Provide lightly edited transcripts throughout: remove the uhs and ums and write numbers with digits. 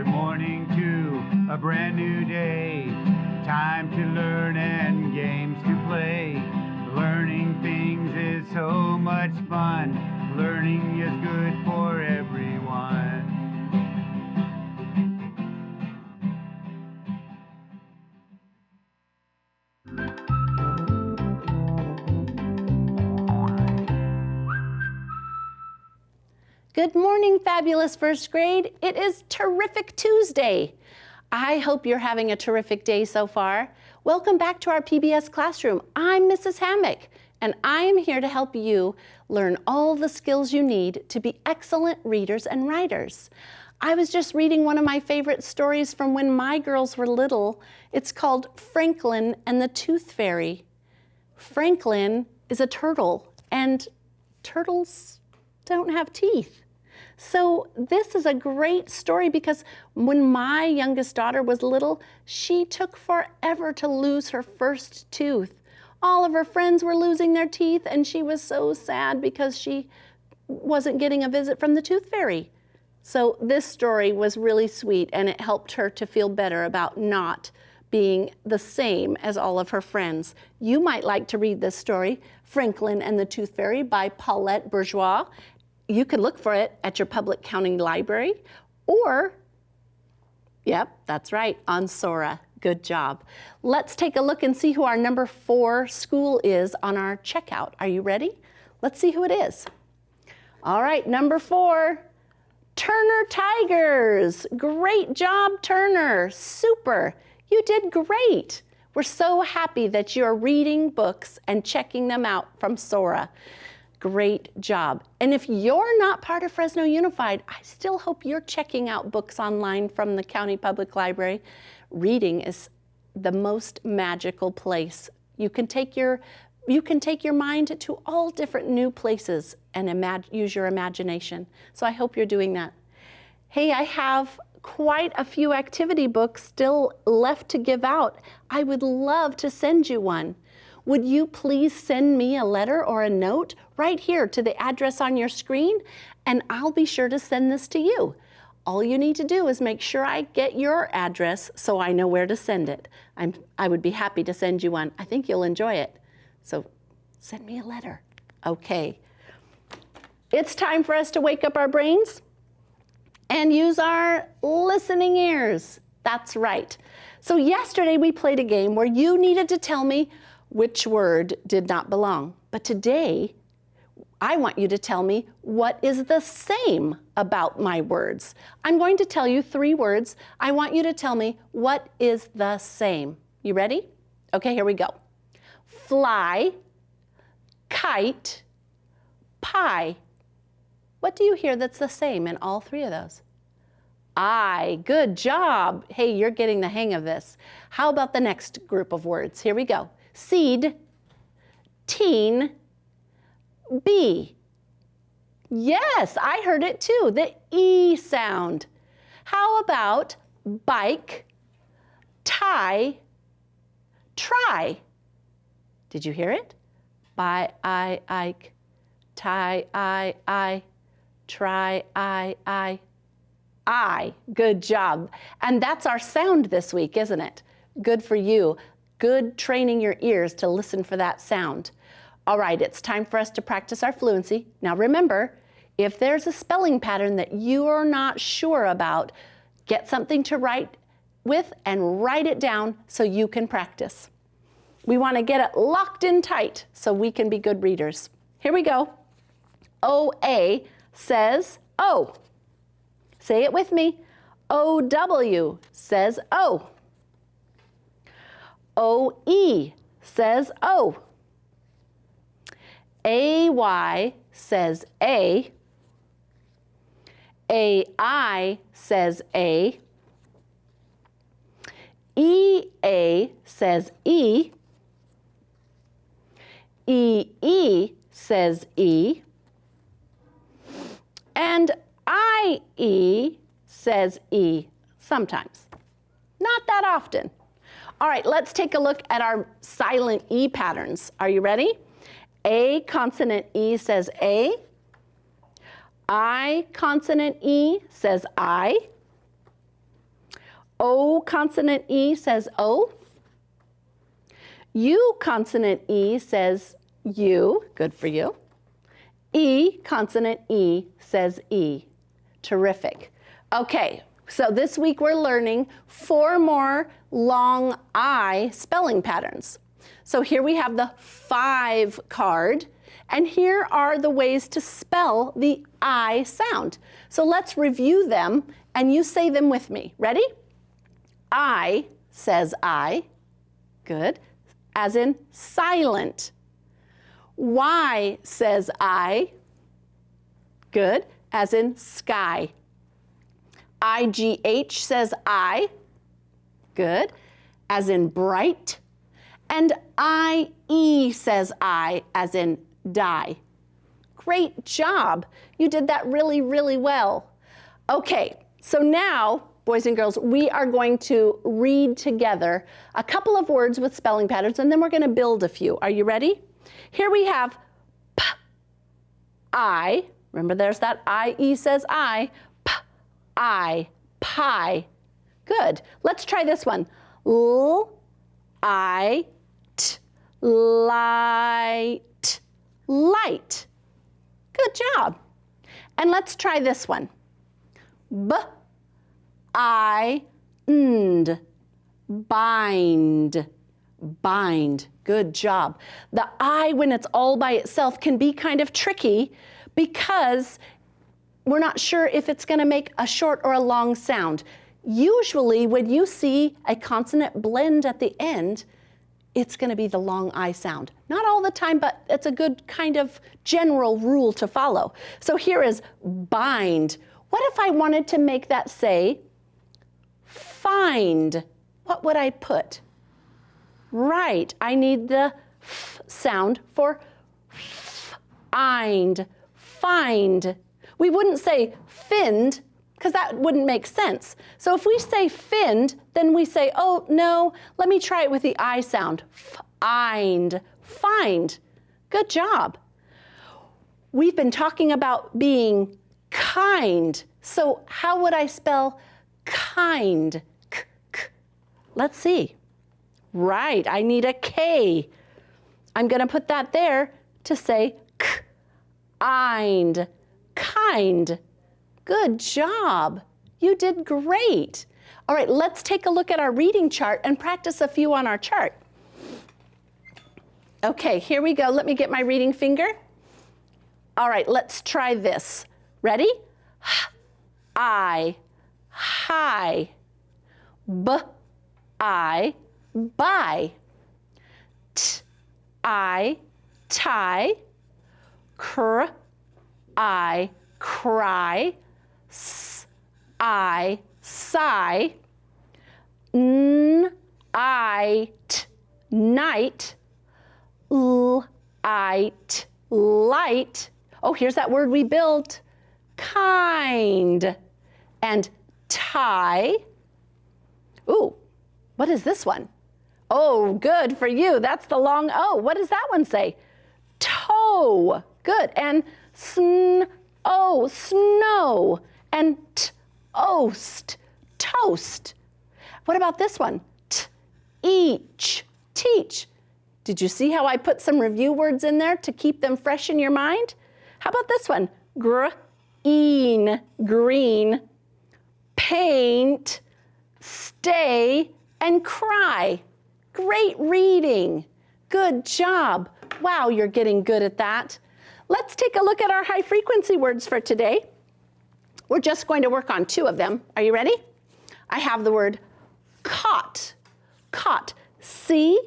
Good morning to a brand new day. Time to learn and games to play. Learning things is so much fun. Learning is good for everyone. Good morning, fabulous first grade. It is Terrific Tuesday. I hope you're having a terrific day so far. Welcome back to our PBS classroom. I'm Mrs. Hammock, and I am here to help you learn all the skills you need to be excellent readers and writers. I was just reading one of my favorite stories from when my girls were little. It's called Franklin and the Tooth Fairy. Franklin is a turtle, and turtles don't have teeth. So this is a great story because when my youngest daughter was little, she took forever to lose her first tooth. All of her friends were losing their teeth, and she was so sad because she wasn't getting a visit from the tooth fairy. So this story was really sweet, and it helped her to feel better about not being the same as all of her friends. You might like to read this story, Franklin and the Tooth Fairy by Paulette Bourgeois. You could look for it at your public county library or, yep, that's right, on Sora. Good job. Let's take a look and see who our number 4 school is on our checkout. Are you ready? Let's see who it is. All right, number 4, Turner Tigers. Great job, Turner. Super. You did great. We're so happy that you're reading books and checking them out from Sora. Great job. And if you're not part of Fresno Unified, I still hope you're checking out books online from the County Public Library. Reading is the most magical place. You can take your mind to all different new places and use your imagination. So I hope you're doing that. Hey, I have quite a few activity books still left to give out. I would love to send you one. Would you please send me a letter or a note right here to the address on your screen, and I'll be sure to send this to you. All you need to do is make sure I get your address so I know where to send it. I would be happy to send you one. I think you'll enjoy it. So send me a letter. Okay. It's time for us to wake up our brains and use our listening ears. That's right. So yesterday we played a game where you needed to tell me which word did not belong. But today, I want you to tell me what is the same about my words. I'm going to tell you 3 words. I want you to tell me what is the same. You ready? Okay, here we go. Fly, kite, pie. What do you hear that's the same in all 3 of those? Good job. Hey, you're getting the hang of this. How about the next group of words? Here we go. Seed, teen, bee. Yes, I heard it too, the E sound. How about bike, tie, try? Did you hear it? Ike, tie, I, try, I. Good job. And that's our sound this week, isn't it? Good for you. Good training your ears to listen for that sound. All right, it's time for us to practice our fluency. Now remember, if there's a spelling pattern that you are not sure about, get something to write with and write it down so you can practice. We want to get it locked in tight so we can be good readers. Here we go. O-A says O. Say it with me. O-W says O. O-E says O. A-Y says A. A-I says A. E-A says E. E-E says E. And I-E says E sometimes. Not that often. All right, let's take a look at our silent E patterns. Are you ready? A consonant E says A. I consonant E says I. O consonant E says O. U consonant E says U. Good for you. E consonant E says E. Terrific. Okay, so this week we're learning 4 more long I spelling patterns. So here we have the 5 card, and here are the ways to spell the I sound. So let's review them, and you say them with me. Ready? I says I. Good. As in silent. Y says I. Good. As in sky. IGH says I. Good. As in bright. And IE says I, as in die. Great job. You did that really, really well. Okay, so now, boys and girls, we are going to read together a couple of words with spelling patterns, and then we're going to build a few. Are you ready? Here we have P, I. Remember, there's that IE says I. P, I, pie. Good. Let's try this one. L, I, T, light, light. Good job. And let's try this one. B, I, nd, bind, bind. Good job. The I, when it's all by itself, can be kind of tricky because we're not sure if it's going to make a short or a long sound. Usually, when you see a consonant blend at the end, it's going to be the long I sound. Not all the time, but it's a good kind of general rule to follow. So here is bind. What if I wanted to make that say find? What would I put? Right, I need the f sound for find, find. We wouldn't say find, because that wouldn't make sense. So if we say find, then we say, oh no, let me try it with the I sound. Find, find. Good job. We've been talking about being kind. So how would I spell kind? K, k. Let's see. Right, I need a K. I'm going to put that there to say kind, kind. Good job. You did great. All right, let's take a look at our reading chart and practice a few on our chart. Okay, here we go. Let me get my reading finger. All right, let's try this. Ready? I, high. B, I, buy. T, I, tie. Cr, I, cry. S, I, sigh. N, I, t, night. L, I, t, light. Oh, here's that word we built. Kind. And tie. Ooh, what is this one? Oh, good for you. That's the long O. What does that one say? Toe. Good. And oh, snow. And toast, toast. What about this one? Each, teach. Did you see how I put some review words in there to keep them fresh in your mind? How about this one? Green, green. Paint, stay, and cry. Great reading. Good job. Wow, you're getting good at that. Let's take a look at our high frequency words for today. We're just going to work on 2 of them. Are you ready? I have the word caught. Caught. C-A-U-G-H-T.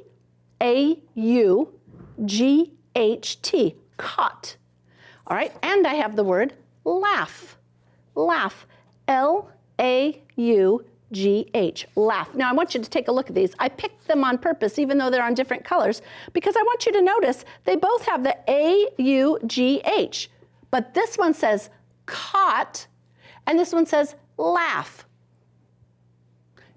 Caught. All right, and I have the word laugh. Laugh. L-A-U-G-H. Laugh. Now I want you to take a look at these. I picked them on purpose, even though they're on different colors, because I want you to notice they both have the A-U-G-H. But this one says caught, and this one says laugh.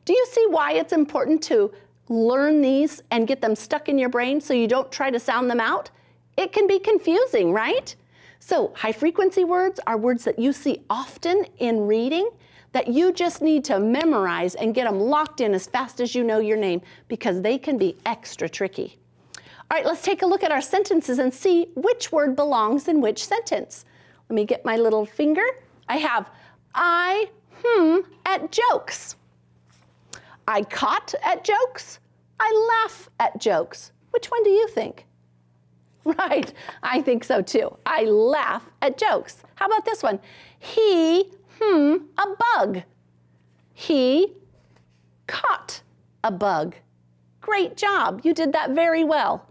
Do you see why it's important to learn these and get them stuck in your brain so you don't try to sound them out? It can be confusing, right? So high frequency words are words that you see often in reading, that you just need to memorize and get them locked in as fast as you know your name, because they can be extra tricky. All right, let's take a look at our sentences and see which word belongs in which sentence. Let me get my little finger. I have I at jokes. I caught at jokes. I laugh at jokes. Which one do you think? Right, I think so too. I laugh at jokes. How about this one? He, a bug. He caught a bug. Great job, you did that very well.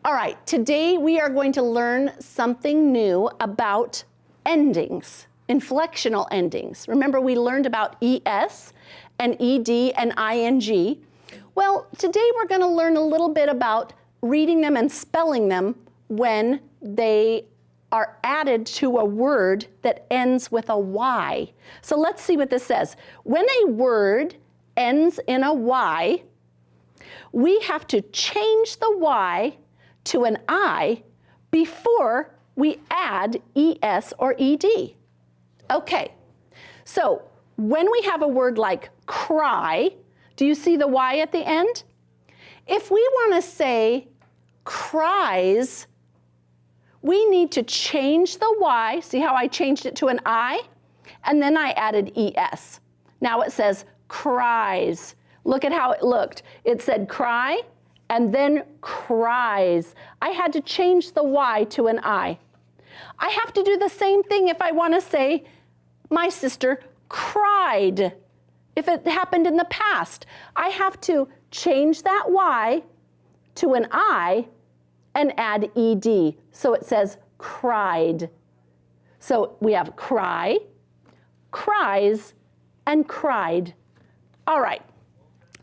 All right, today we are going to learn something new about endings, inflectional endings. Remember, we learned about ES and ED and ING. Well, today we're going to learn a little bit about reading them and spelling them when they are added to a word that ends with a Y. So let's see what this says. When a word ends in a Y, we have to change the Y to an I before we add ES or ED. Okay, so when we have a word like cry, do you see the Y at the end? If we want to say cries, we need to change the Y. See how I changed it to an I? And then I added ES. Now it says cries. Look at how it looked. It said cry and then cries. I had to change the Y to an I. I have to do the same thing if I want to say my sister cried. If it happened in the past, I have to change that Y to an I and add ED. So it says cried. So we have cry, cries, and cried. All right,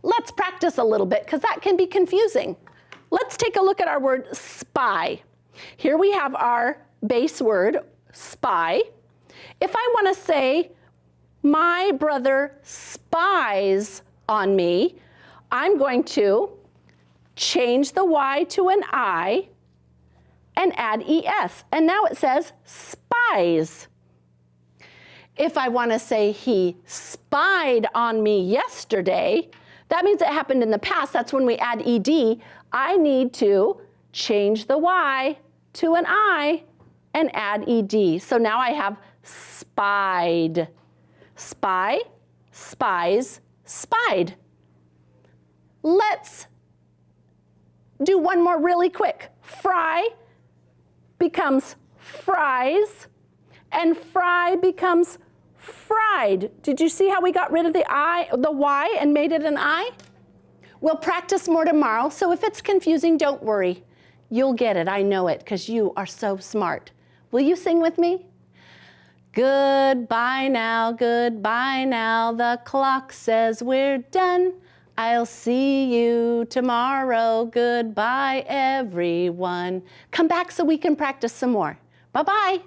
let's practice a little bit because that can be confusing. Let's take a look at our word spy. Here we have our base word, spy. If I want to say, my brother spies on me, I'm going to change the Y to an I and add ES. And now it says spies. If I want to say he spied on me yesterday, that means it happened in the past. That's when we add ED. I need to change the Y to an I and add ED. So now I have spied. Spy, spies, spied. Let's do one more really quick. Fry becomes fries, and fry becomes fried. Did you see how we got rid of the Y and made it an I? We'll practice more tomorrow, so if it's confusing, don't worry. You'll get it, I know it, because you are so smart. Will you sing with me? Goodbye now, the clock says we're done. I'll see you tomorrow, goodbye everyone. Come back so we can practice some more. Bye-bye.